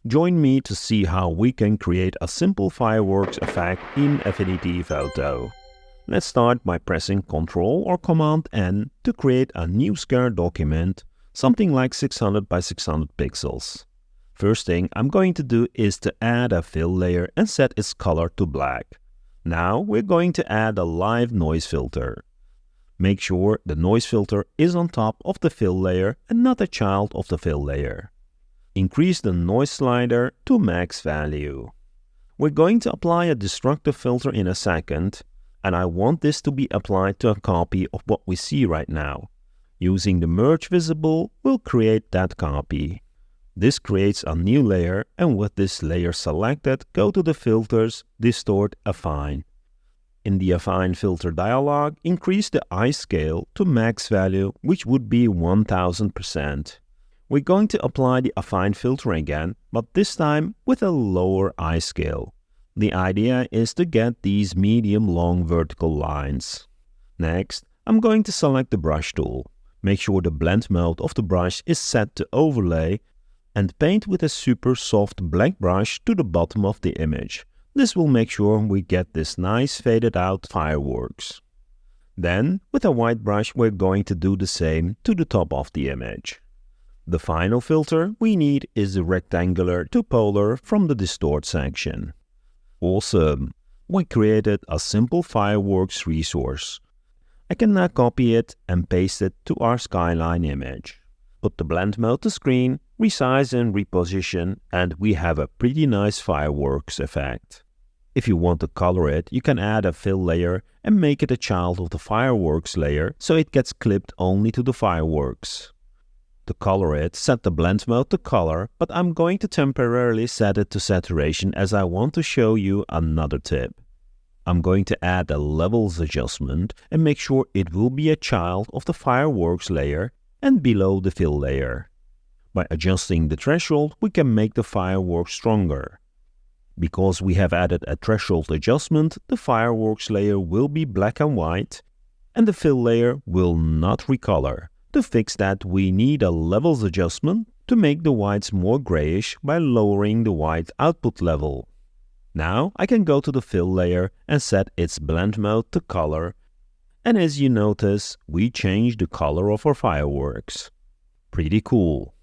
Join me to see how we can create a simple fireworks effect in Affinity Photo. Let's start by pressing Ctrl or Command N to create a new square document, something like 600 by 600 pixels. First thing I'm going to do is to add a fill layer and set its color to black. Now we're going to add a live noise filter. Make sure the noise filter is on top of the fill layer and not a child of the fill layer. Increase the noise slider to max value. We're going to apply a destructive filter in a second, and I want this to be applied to a copy of what we see right now. Using the merge visible, we'll create that copy. This creates a new layer, and with this layer selected, go to the filters, distort, affine. In the affine filter dialog, increase the eye scale to max value, which would be 1000%. We're going to apply the affine filter again, but this time with a lower eye scale. The idea is to get these medium-long vertical lines. Next, I'm going to select the brush tool. Make sure the blend mode of the brush is set to overlay and paint with a super soft black brush to the bottom of the image. This will make sure we get this nice faded out fireworks. Then, with a white brush, we're going to do the same to the top of the image. The final filter we need is the rectangular to polar from the distort section. Awesome! We created a simple fireworks resource. I can now copy it and paste it to our skyline image. Put the blend mode to screen, resize and reposition, and we have a pretty nice fireworks effect. If you want to color it, you can add a fill layer and make it a child of the fireworks layer so it gets clipped only to the fireworks. To color it, set the blend mode to color, but I'm going to temporarily set it to saturation as I want to show you another tip. I'm going to add a levels adjustment and make sure it will be a child of the fireworks layer and below the fill layer. By adjusting the threshold, we can make the fireworks stronger. Because we have added a threshold adjustment, the fireworks layer will be black and white, and the fill layer will not recolor. To fix that, we need a levels adjustment to make the whites more grayish by lowering the white output level. Now I can go to the fill layer and set its blend mode to color, and as you notice, we changed the color of our fireworks. Pretty cool.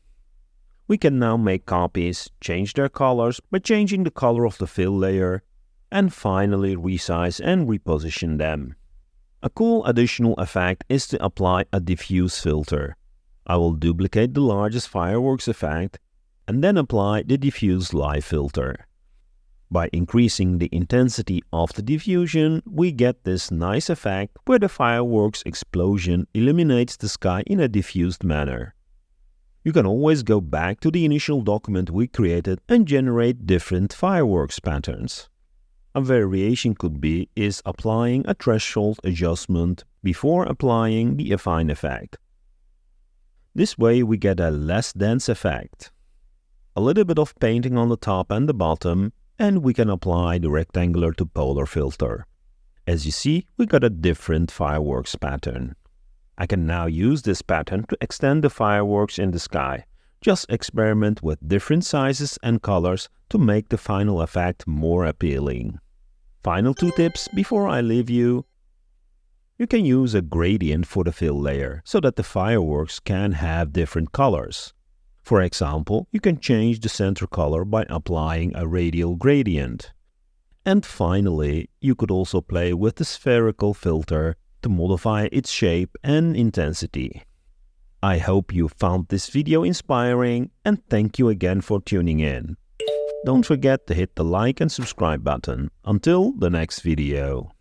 We can now make copies, change their colors by changing the color of the fill layer, and finally resize and reposition them. A cool additional effect is to apply a diffuse filter. I will duplicate the largest fireworks effect and then apply the diffuse live filter. By increasing the intensity of the diffusion, we get this nice effect where the fireworks explosion illuminates the sky in a diffused manner. You can always go back to the initial document we created and generate different fireworks patterns. A variation could be applying a threshold adjustment before applying the affine effect. This way we get a less dense effect. A little bit of painting on the top and the bottom, and we can apply the rectangular to polar filter. As you see, we got a different fireworks pattern. I can now use this pattern to extend the fireworks in the sky. Just experiment with different sizes and colors to make the final effect more appealing. Final two tips before I leave you. You can use a gradient for the fill layer so that the fireworks can have different colors. For example, you can change the center color by applying a radial gradient. And finally, you could also play with the spherical filter to modify its shape and intensity. I hope you found this video inspiring, and thank you again for tuning in. Don't forget to hit the like and subscribe button. Until the next video.